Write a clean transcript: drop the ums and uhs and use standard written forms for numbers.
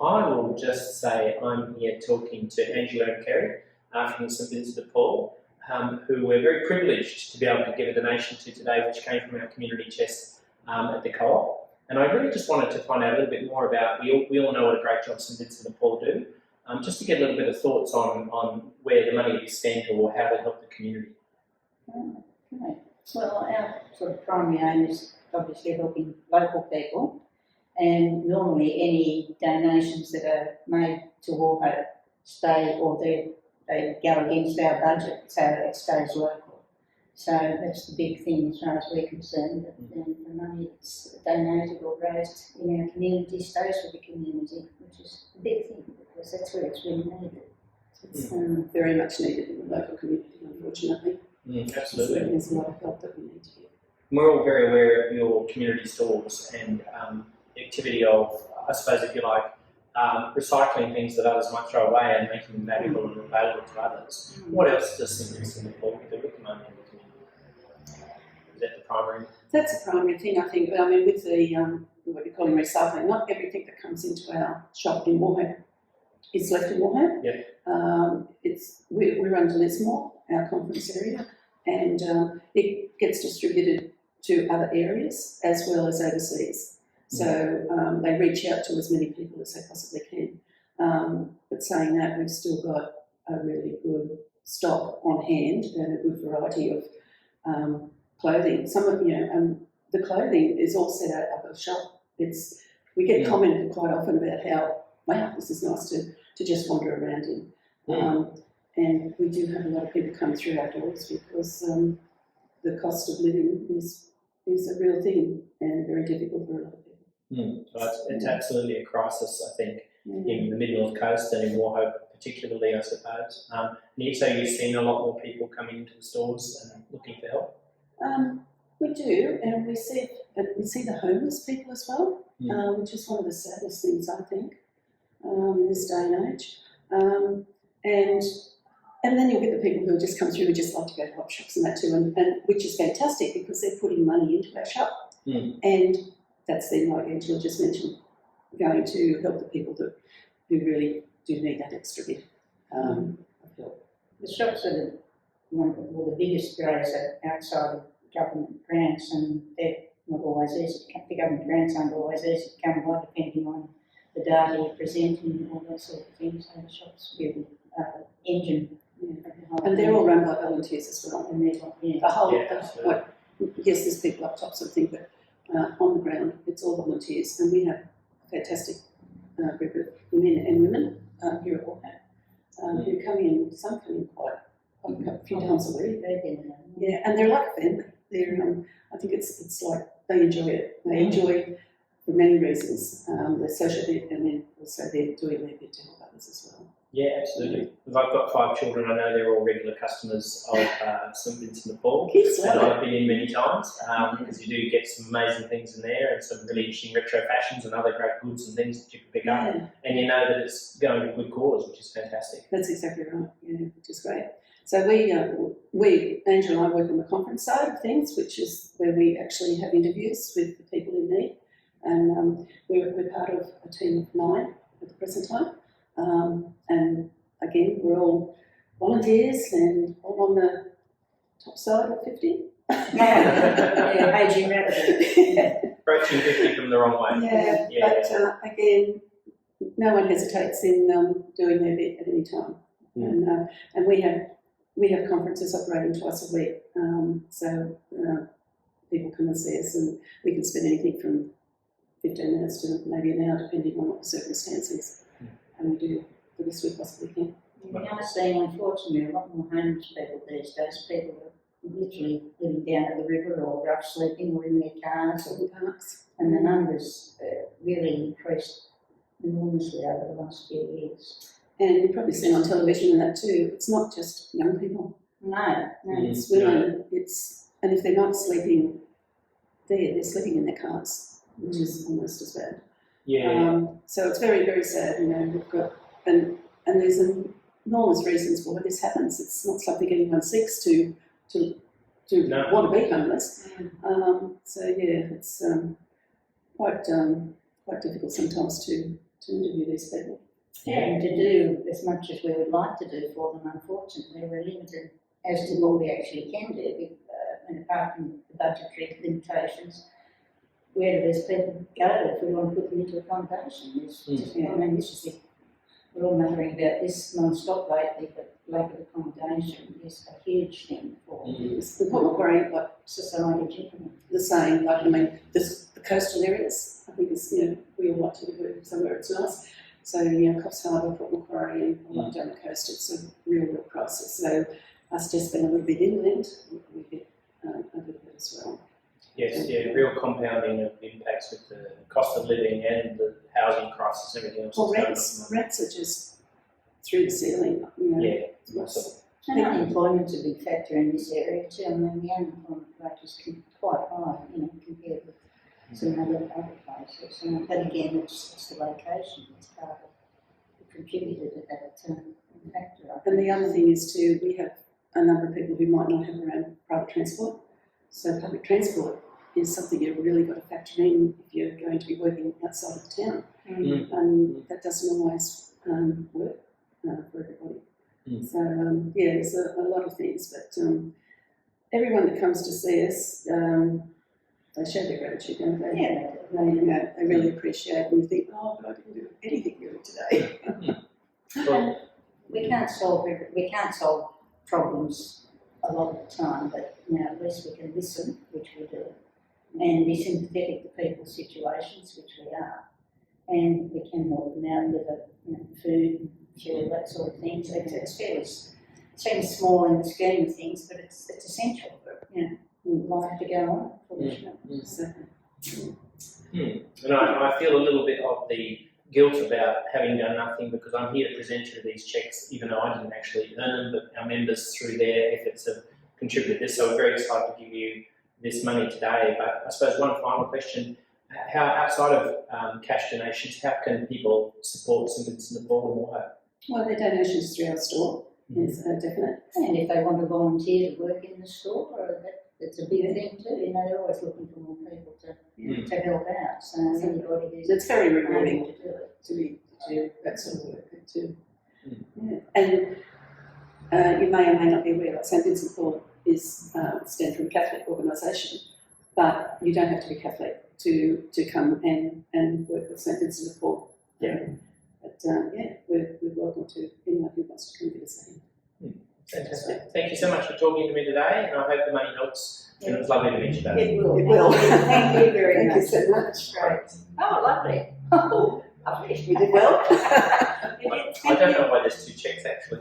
I will just say I'm here talking to Angela and Kerry from St Vincent de Paul, who we're very privileged to be able to give a donation to today, which came from our community chest at the Co-op. And I really just wanted to find out a little bit more about, we all know what a great job St Vincent de Paul do, just to get a little bit of thoughts on where the money is spent or how to help the community. Okay. Well, our sort of primary aim is obviously helping local people, and normally any donations that are made to War Hope stay, or they go against our budget, so it stays local. So that's the big thing as far as we're concerned, that the money that's donated or raised in our community stays with the community, which is a big thing because that's where it's really needed. It's very much needed in the local community, unfortunately. Absolutely. So there's a lot of help that we need to get. We're all very aware of your community stores and the activity of, I suppose if you like, recycling things that others might throw away and making them valuable and available to others. What else does St Vincent de Paul do at the moment in the community? Is that the primary? That's the primary thing, I think. But I mean, with the what you're calling recycling, not everything that comes into our shop in War Hope is left in War Hope. Yeah. We're under Lismore, our conference area, and it gets distributed to other areas as well as overseas. So they reach out to as many people as they possibly can. But saying that, we've still got a really good stock on hand and a good variety of clothing. Some of the clothing is all set out of the shop. We get commented quite often about how, wow, this is nice to just wander around in. And we do have a lot of people come through our doors because the cost of living is a real thing and very difficult for a lot of people. So it's absolutely a crisis, I think, in the mid-north coast and in War Hope particularly, I suppose. So you've seen a lot more people coming into the stores and looking for help? We do, and we see the homeless people as well, which is one of the saddest things, I think, in this day and age. And then you'll get the people who just come through who just like to go to hop shops and that too, and which is fantastic because they're putting money into our shop. And that's then, like Angela just mentioned, going to help the people who really do need that extra bit of help. The shops are the biggest growers outside of government grants, and they're not always easy. The government grants aren't always easy to come by, depending on the data you present and all that sort of thing. So the shops really engine. And they're all run by volunteers as well. And they're yes, there's people up top sort of thing, but on the ground it's all volunteers, and we have a fantastic group of men and women here at War Hope who come in. Some come in quite a few times a week. Yeah, and they're like a family. They're I think it's like they enjoy it. They enjoy for many reasons. They're social, and then also they're doing their bit to help others as well. Yeah, absolutely. I've got 5 children. I know they're all regular customers of St Vincent de Paul, and I've been in many times because you do get some amazing things in there and some really interesting retro fashions and other great goods and things that you can pick up, and you know that it's going to a good cause, which is fantastic. That's exactly right. Yeah, which is great. So Angela and I work on the conference side of things, which is where we actually have interviews with the people in need, and we're part of a team of 9 at the present time. And again, we're all volunteers and all on the top side of 50. Aging rapidly. Approaching 50 from the wrong way. But again, no one hesitates in doing their bit at any time. And we have conferences operating twice a week, so people come and see us, and we can spend anything from 15 minutes to maybe an hour, depending on what the circumstance is. And we do the best we possibly can. We are seeing, unfortunately, a lot more homeless people these days. People are literally living down at the river or rough sleeping or in their cars or parks. And the numbers really increased enormously over the last few years. And you've probably seen on television and that too, it's not just young people. No. It's women. And if they're not sleeping there, they're sleeping in their cars, which is almost as bad. So it's very, very sad, we've got, and there's enormous reasons why this happens. It's not something anyone seeks to want to be homeless. So yeah, it's quite difficult sometimes to to interview these people. And to do as much as we would like to do for them, unfortunately, we're limited as to what we actually can do, and apart from the budgetary limitations. Where do these people go if we want to put them into accommodation? It's just, I mean, this is it. We're all muttering about this non-stop lately, but lack of accommodation is a huge thing for The Port Macquarie, like society generally. the same, like, I mean, the coastal areas, I think is, you know, we all like to live somewhere it's nice. So, you know, Coffs Harbour, Port Macquarie, and all up down the coast, it's a real crisis. So, us just being a little bit inland, we get a little bit as well. Yes, yeah, real compounding of impacts with the cost of living and the housing crisis and everything else. Well, that's going on. rents are just through the ceiling, you know. Yeah, It's- And unemployment's a big factor in this area too. I mean, the unemployment rate is quite high, you know, compared with some other places. But again, it's the location that's part of the contributor to that factor. I And think. the other thing is too, we have a number of people who might not have their own private transport. So public transport is something you've really got to factor in if you're going to be working outside of the town. And that doesn't always work for everybody. So yeah, there's a lot of things, but everyone that comes to see us, they show their gratitude, don't they? Yeah. They really appreciate it, and you think, oh, but I didn't do anything really today. Well, We can't solve problems a lot of the time, but you know, at least we can listen, which we do, and be sympathetic to people's situations, which we are, and we can help them out with food, fuel, that sort of thing. So it's fairly seems small in the scheme of things, but it's essential for life to go on. Fortunately. So, And I feel a little bit of the guilt about having done nothing because I'm here to present you these cheques, even though I didn't actually earn them, but our members through their efforts have contributed this. So we're very excited to give you this money today. But I suppose one final question, how outside of cash donations, how can people support St Vincent de Paul and Moorhope? well, their donations through our store is definite. And if they want to volunteer to work in the store, that's a big thing too. You know, they're always looking for more people to help out. So anybody who's It's very rewarding able to do it. to do that sort of work too. Yeah. And you may or may not be aware that St Vincent de Paul is stands for a Catholic organisation, but you don't have to be Catholic to come and work with St Vincent de Paul. Yeah. But we're welcome to anyone who wants to come give us a hand. Fantastic. Thank you so much for talking to me today, and I hope the money helps. And it was lovely to meet you, Dave. It will. It will. Thank you very Thank much. you so much. Great. Oh, lovely. Oh, lovely. You did well. You did. I don't know why there's two cheques actually.